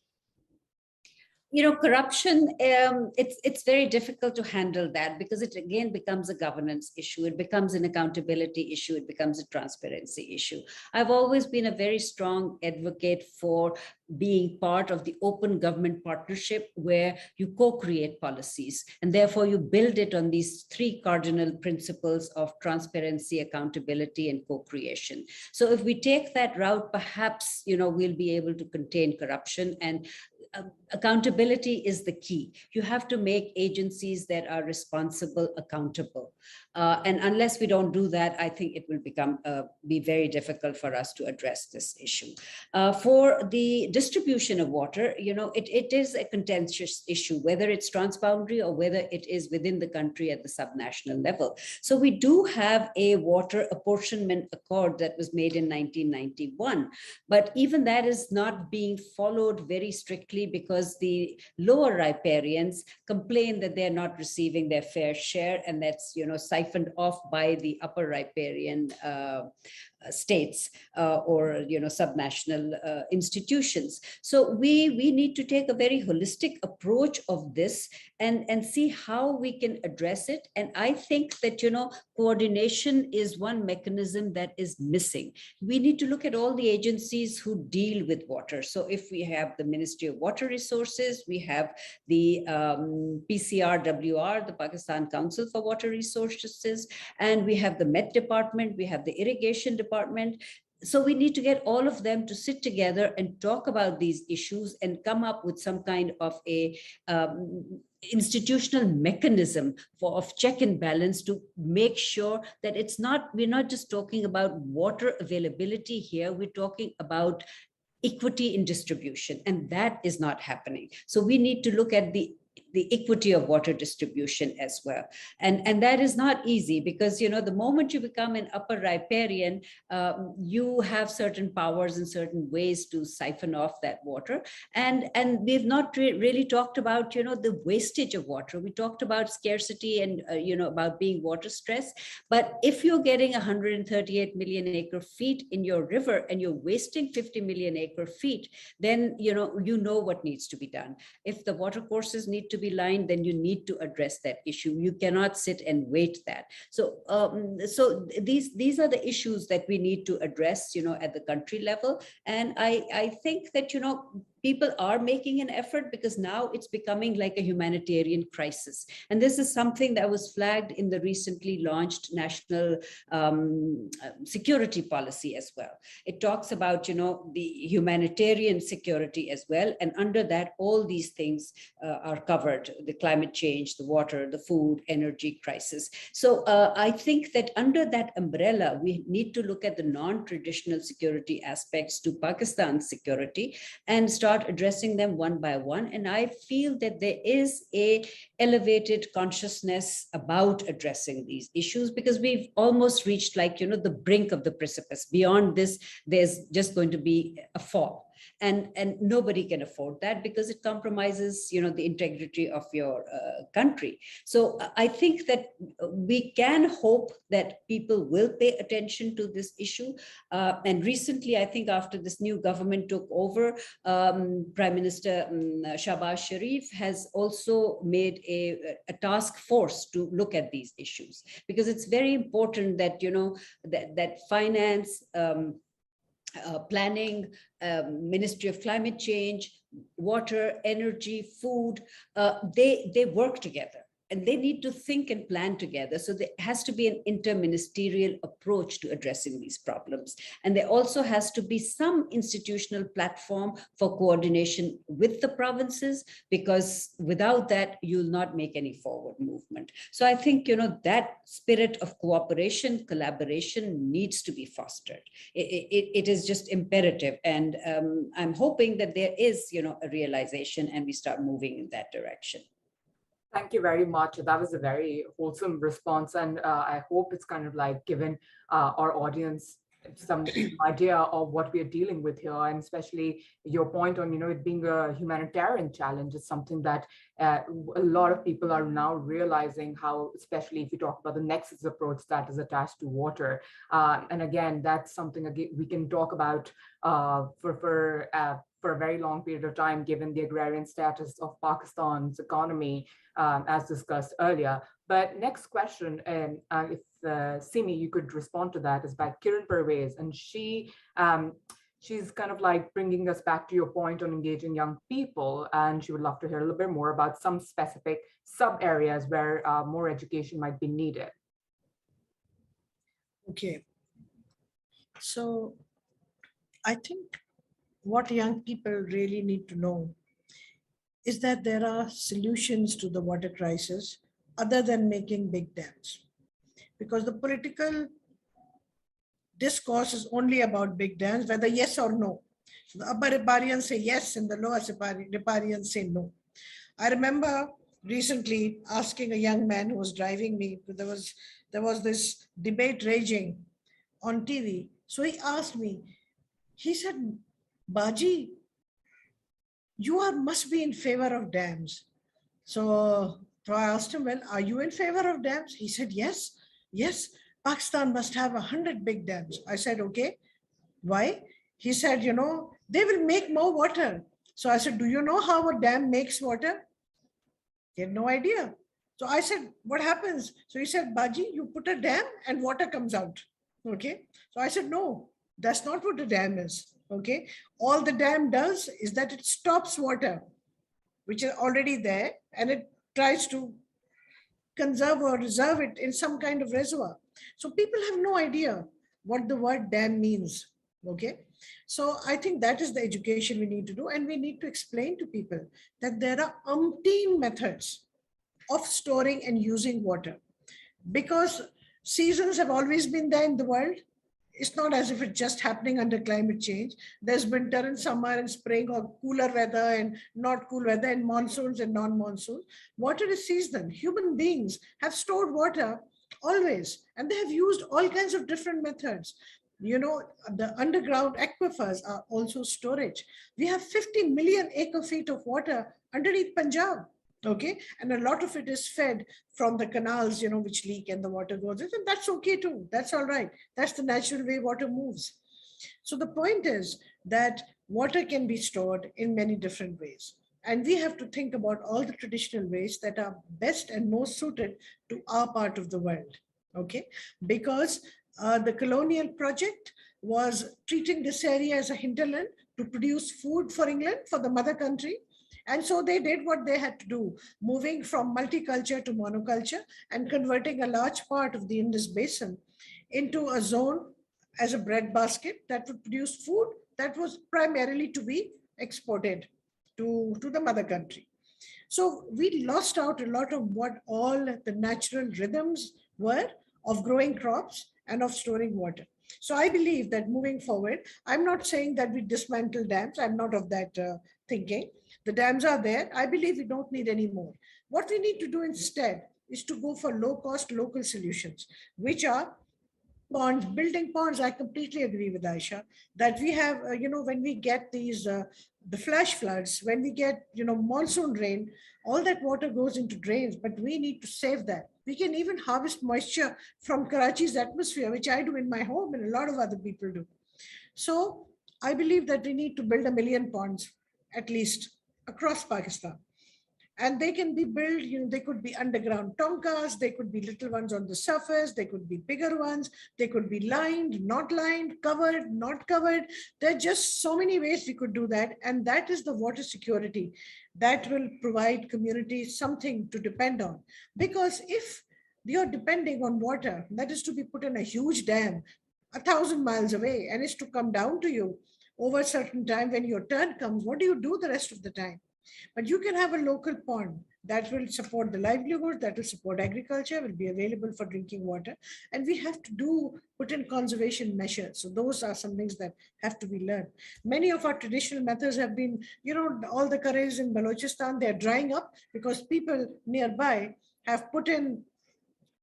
Corruption, it's very difficult to handle that because it again becomes a governance issue. It becomes an accountability issue. It becomes a transparency issue. I've always been a very strong advocate for being part of the open government partnership where you co-create policies, and therefore you build it on these three cardinal principles of transparency, accountability, and co-creation. So if we take that route, perhaps, we'll be able to contain corruption, and accountability is the key. You have to make agencies that are responsible accountable. And unless we don't do that, I think it will be very difficult for us to address this issue. For the distribution of water, it is a contentious issue, whether it's transboundary or whether it is within the country at the subnational level. So we do have a water apportionment accord that was made in 1991, but even that is not being followed very strictly because the lower riparians complain that they're not receiving their fair share, and that's siphoned off by the upper riparian states or subnational institutions. So we need to take a very holistic approach of this and see how we can address it. And I think that coordination is one mechanism that is missing. We need to look at all the agencies who deal with water. So if we have the Ministry of Water Resources, we have the PCRWR, the Pakistan Council for Water Resources, and we have the Met Department, we have the Irrigation Department. So we need to get all of them to sit together and talk about these issues and come up with some kind of a institutional mechanism of check and balance to make sure that we're not just talking about water availability here, we're talking about equity in distribution, and that is not happening. So we need to look at the equity of water distribution as well. And that is not easy because, the moment you become an upper riparian, you have certain powers and certain ways to siphon off that water. And we've not really talked about, the wastage of water. We talked about scarcity and, about being water stressed. But if you're getting 138 million acre feet in your river and you're wasting 50 million acre feet, then, you know what needs to be done. If the water courses need need to be lined, then you need to address that issue. You cannot sit and wait that. So these are the issues that we need to address, at the country level. And I think that, people are making an effort, because now it's becoming like a humanitarian crisis. And this is something that was flagged in the recently launched national security policy as well. It talks about, the humanitarian security as well. And under that, all these things are covered: the climate change, the water, the food, energy crisis. So I think that under that umbrella, we need to look at the non-traditional security aspects to Pakistan's security and start addressing them one by one. And I feel that there is a elevated consciousness about addressing these issues, because we've almost reached, like, the brink of the precipice. Beyond this, there's just going to be a fall. And nobody can afford that, because it compromises, the integrity of your country. So I think that we can hope that people will pay attention to this issue. And recently, I think after this new government took over, Prime Minister Shahbaz Sharif has also made a task force to look at these issues, because it's very important that, that finance, planning, Ministry of Climate Change, water, energy, food, they work together. And they need to think and plan together. So there has to be an interministerial approach to addressing these problems. And there also has to be some institutional platform for coordination with the provinces, because without that, you'll not make any forward movement. So I think, that spirit of cooperation, collaboration needs to be fostered. It is just imperative. And I'm hoping that there is, a realization, and we start moving in that direction. Thank you very much. That was a very wholesome response. And I hope it's kind of like given our audience some idea of what we are dealing with here. And especially your point on, it being a humanitarian challenge is something that a lot of people are now realizing how, especially if you talk about the nexus approach that is attached to water. And again, that's something we can talk about for a very long period of time, given the agrarian status of Pakistan's economy, as discussed earlier. But next question, if Simi, you could respond to that, is by Kiran Pervez, and she's kind of like bringing us back to your point on engaging young people, and she would love to hear a little bit more about some specific sub areas where more education might be needed. Okay, so I think what young people really need to know is that there are solutions to the water crisis other than making big dams. Because the political discourse is only about big dams, whether yes or no. So the upper riparians say yes and the lower riparians say no. I remember recently asking a young man who was driving me, there was this debate raging on TV. So he asked me, he said, Baji, you must be in favor of dams. So I asked him, well, are you in favor of dams? He said, yes, Pakistan must have 100 big dams. I said, okay, why? He said, they will make more water. So I said, do you know how a dam makes water? He had no idea. So I said, what happens? So he said, Baji, you put a dam and water comes out. Okay. So I said, no, that's not what a dam is. Okay. All the dam does is that it stops water, which is already there, and it tries to conserve or reserve it in some kind of reservoir. So people have no idea what the word dam means. Okay. So I think that is the education we need to do. And we need to explain to people that there are umpteen methods of storing and using water, because seasons have always been there in the world. It's not as if it's just happening under climate change. There's winter and summer and spring, or cooler weather and not cool weather, and monsoons and non-monsoons. Water is seasonal. Human beings have stored water always, and they have used all kinds of different methods. The underground aquifers are also storage. We have 50 million acre feet of water underneath Punjab. Okay, and a lot of it is fed from the canals, which leak and the water goes in, and that's okay too. That's all right. That's the natural way water moves. So the point is that water can be stored in many different ways. And we have to think about all the traditional ways that are best and most suited to our part of the world. Okay, because the colonial project was treating this area as a hinterland to produce food for England, for the mother country. And so they did what they had to do, moving from multiculture to monoculture and converting a large part of the Indus Basin into a zone as a breadbasket that would produce food that was primarily to be exported to the mother country. So we lost out a lot of what all the natural rhythms were of growing crops and of storing water. So I believe that moving forward, I'm not saying that we dismantle dams. I'm not of that thinking. The dams are there. I believe we don't need any more. What we need to do instead is to go for low-cost local solutions, which are ponds, building ponds. I completely agree with Aisha that we have, when we get these, the flash floods, when we get, monsoon rain, all that water goes into drains, but we need to save that. We can even harvest moisture from Karachi's atmosphere, which I do in my home and a lot of other people do. So I believe that we need to build 1 million ponds, at least across Pakistan. And they can be built, they could be underground tonkas, they could be little ones on the surface, they could be bigger ones, they could be lined, not lined, covered, not covered. There are just so many ways we could do that. And that is the water security that will provide communities something to depend on. Because if you're depending on water that is to be put in a huge dam 1,000 miles away and is to come down to you over a certain time when your turn comes, what do you do the rest of the time? But you can have a local pond that will support the livelihood, that will support agriculture, will be available for drinking water. And we have to put in conservation measures. So those are some things that have to be learned. Many of our traditional methods have been, all the curries in Balochistan, they're drying up because people nearby have put in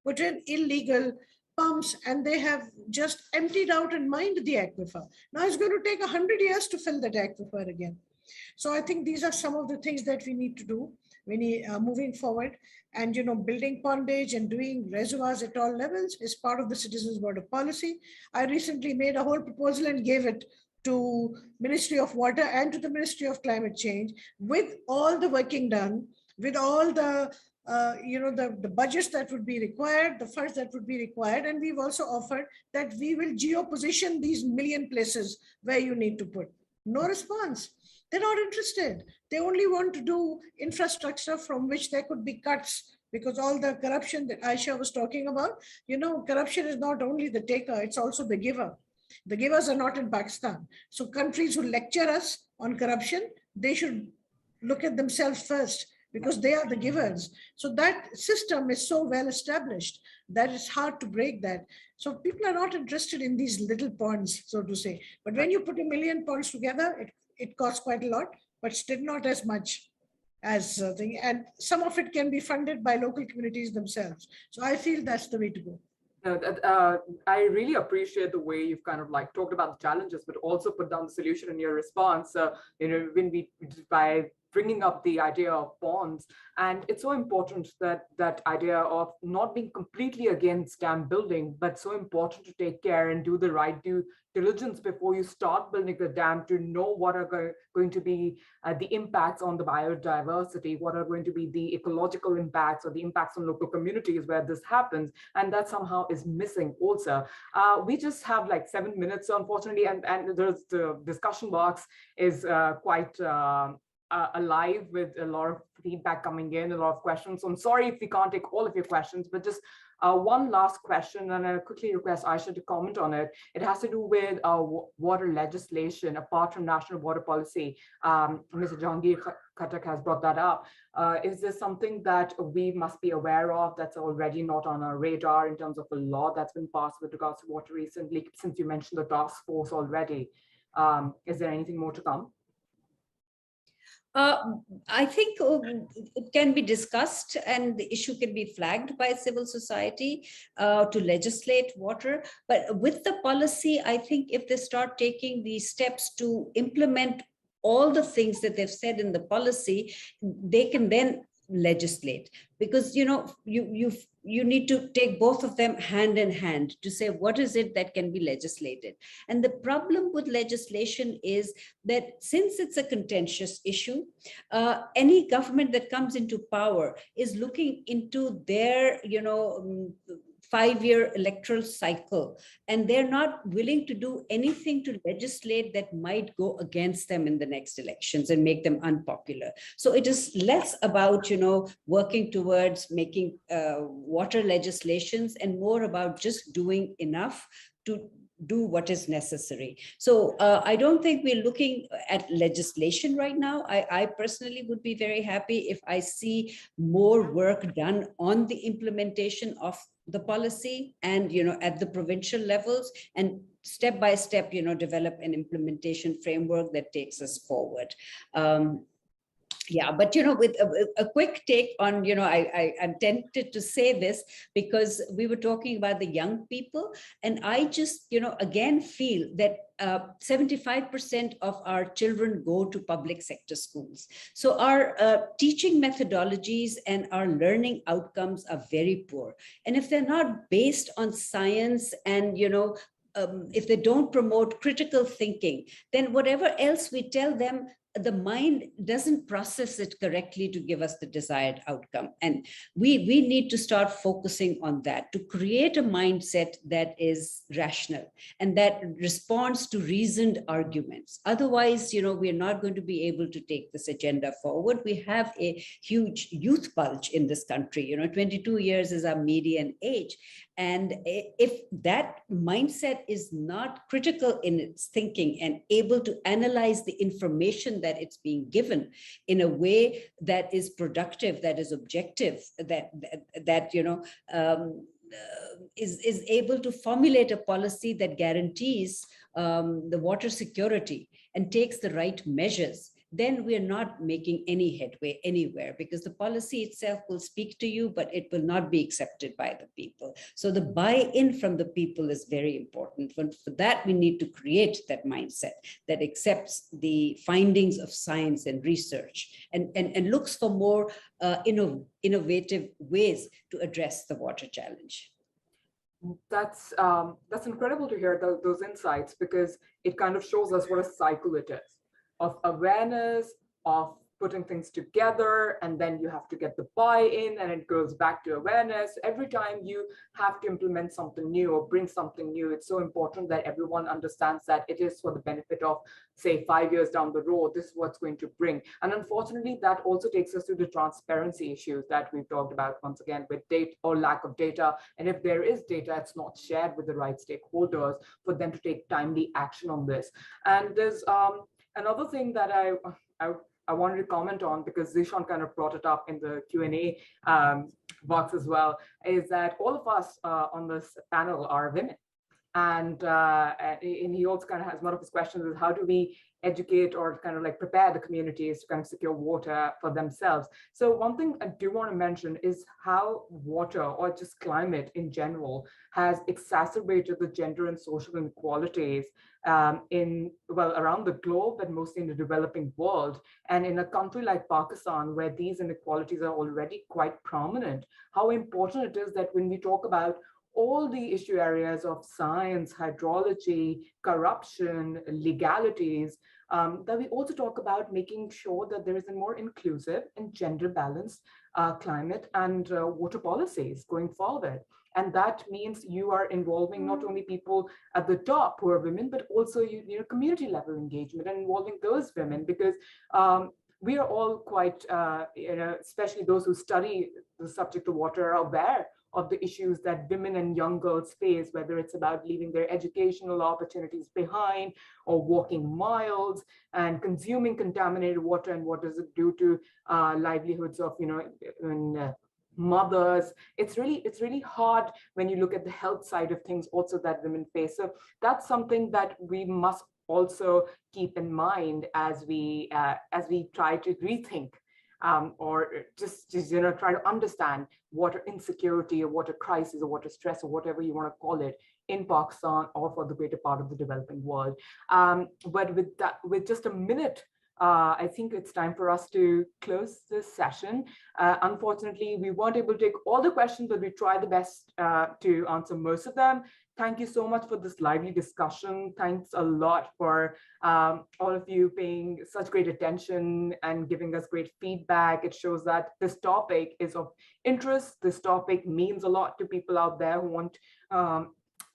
illegal pumps and they have just emptied out and mined the aquifer. Now it's going to take 100 years to fill that aquifer again. So I think these are some of the things that we need to do when moving forward. And, building pondage and doing reservoirs at all levels is part of the Citizens' Water Policy. I recently made a whole proposal and gave it to Ministry of Water and to the Ministry of Climate Change with all the working done, with all the the budgets that would be required, the funds that would be required. And we've also offered that we will geo-position these 1 million places where you need to put. No response. They're not interested. They only want to do infrastructure from which there could be cuts, because all the corruption that Aisha was talking about, corruption is not only the taker, it's also the giver. The givers are not in Pakistan. So countries who lecture us on corruption, they should look at themselves first, because they are the givers. So that system is so well established that it's hard to break that. So people are not interested in these little ponds, so to say. But when you put 1 million ponds together, it costs quite a lot, but still not as much as thing. And some of it can be funded by local communities themselves. So I feel that's the way to go. I really appreciate the way you've kind of like talked about the challenges, but also put down the solution in your response. When by bringing up the idea of ponds, and it's so important that idea of not being completely against dam building, but so important to take care and do the right due diligence before you start building the dam, to know what are going to be the impacts on the biodiversity, what are going to be the ecological impacts or the impacts on local communities where this happens, and that somehow is missing also. We just have like 7 minutes, unfortunately, and there's the discussion box is quite alive with a lot of feedback coming in, a lot of questions. So I'm sorry if we can't take all of your questions, but just one last question, and I quickly request Aisha to comment on it. It has to do with water legislation apart from national water policy. Mr. Jahangir Khattak has brought that up. Is this something that we must be aware of that's already not on our radar in terms of a law that's been passed with regards to water recently, since you mentioned the task force already? Is there anything more to come? I think it can be discussed and the issue can be flagged by civil society to legislate water. But with the policy, I think if they start taking these steps to implement all the things that they've said in the policy, they can then legislate, because you need to take both of them hand in hand to say what is it that can be legislated. And the problem with legislation is that since it's a contentious issue, any government that comes into power is looking into their 5-year electoral cycle, and they're not willing to do anything to legislate that might go against them in the next elections and make them unpopular. So it is less about, working towards making water legislations and more about just doing enough to do what is necessary. So I don't think we're looking at legislation right now. I personally would be very happy if I see more work done on the implementation of the policy and, at the provincial levels, and step by step, develop an implementation framework that takes us forward. Yeah, but with a quick take on, I'm tempted to say this because we were talking about the young people, and I just, again feel that 75% of our children go to public sector schools. So our teaching methodologies and our learning outcomes are very poor. And if they're not based on science and, if they don't promote critical thinking, then whatever else we tell them, the mind doesn't process it correctly to give us the desired outcome. And we need to start focusing on that, to create a mindset that is rational and that responds to reasoned arguments. Otherwise, we're not going to be able to take this agenda forward. We have a huge youth bulge in this country. 22 years is our median age. And if that mindset is not critical in its thinking and able to analyze the information that it's being given in a way that is productive, that is objective, that is able to formulate a policy that guarantees the water security and takes the right measures, then we're not making any headway anywhere, because the policy itself will speak to you, but it will not be accepted by the people. So the buy-in from the people is very important. For that, we need to create that mindset that accepts the findings of science and research and looks for more innovative ways to address the water challenge. That's incredible to hear those insights, because it kind of shows us what a cycle it is of awareness, of putting things together, and then you have to get the buy-in, and it goes back to awareness. Every time you have to implement something new or bring something new, it's so important that everyone understands that it is for the benefit of, say, 5 years down the road, this is what's going to bring. And unfortunately, that also takes us to the transparency issues that we've talked about once again, with data or lack of data. And if there is data, it's not shared with the right stakeholders for them to take timely action on this. And there's another thing that I wanted to comment on, because Zishan kind of brought it up in the Q&A box as well, is that all of us on this panel are women. And he also kind of has, one of his questions is, how do we educate or kind of like prepare the communities to kind of secure water for themselves? So one thing I do want to mention is how water, or just climate in general, has exacerbated the gender and social inequalities around the globe, but mostly in the developing world. And in a country like Pakistan, where these inequalities are already quite prominent, how important it is that when we talk about all the issue areas of science, hydrology, corruption, legalities, that we also talk about making sure that there is a more inclusive and gender balanced climate and water policies going forward. And that means you are involving not only people at the top who are women, but also community level engagement and involving those women, because we are all quite, especially those who study the subject of water, are aware of the issues that women and young girls face, whether it's about leaving their educational opportunities behind or walking miles and consuming contaminated water, and what does it do to livelihoods of mothers. It's really hard when you look at the health side of things also that women face. So that's something that we must also keep in mind as we try to rethink or just try to understand water insecurity or water crisis or water stress or whatever you want to call it in Pakistan or for the greater part of the developing world. But with just a minute I think it's time for us to close this session. Unfortunately, we weren't able to take all the questions, but we tried the best to answer most of them. Thank you so much for this lively discussion. Thanks a lot for all of you paying such great attention and giving us great feedback. It shows that this topic is of interest. This topic means a lot to people out there who want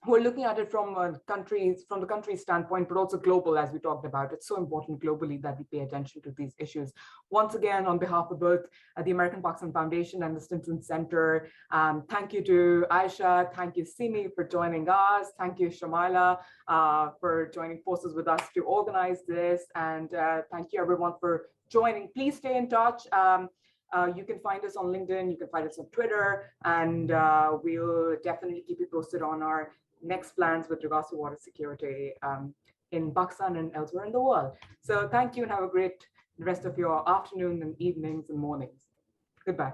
who are looking at it from the country's standpoint, but also global, as we talked about. It's so important globally that we pay attention to these issues. Once again, on behalf of both the American Pakistan Foundation and the Stimson Center, thank you to Aisha, thank you Simi for joining us, thank you Shamila for joining forces with us to organize this, and thank you everyone for joining. Please stay in touch. You can find us on LinkedIn, you can find us on Twitter, and we'll definitely keep you posted on our next plans with regards to water security in Pakistan and elsewhere in the world. So thank you and have a great rest of your afternoon and evenings and mornings. Goodbye.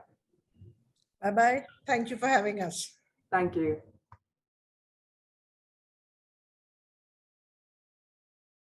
Bye-bye. Thank you for having us. Thank you.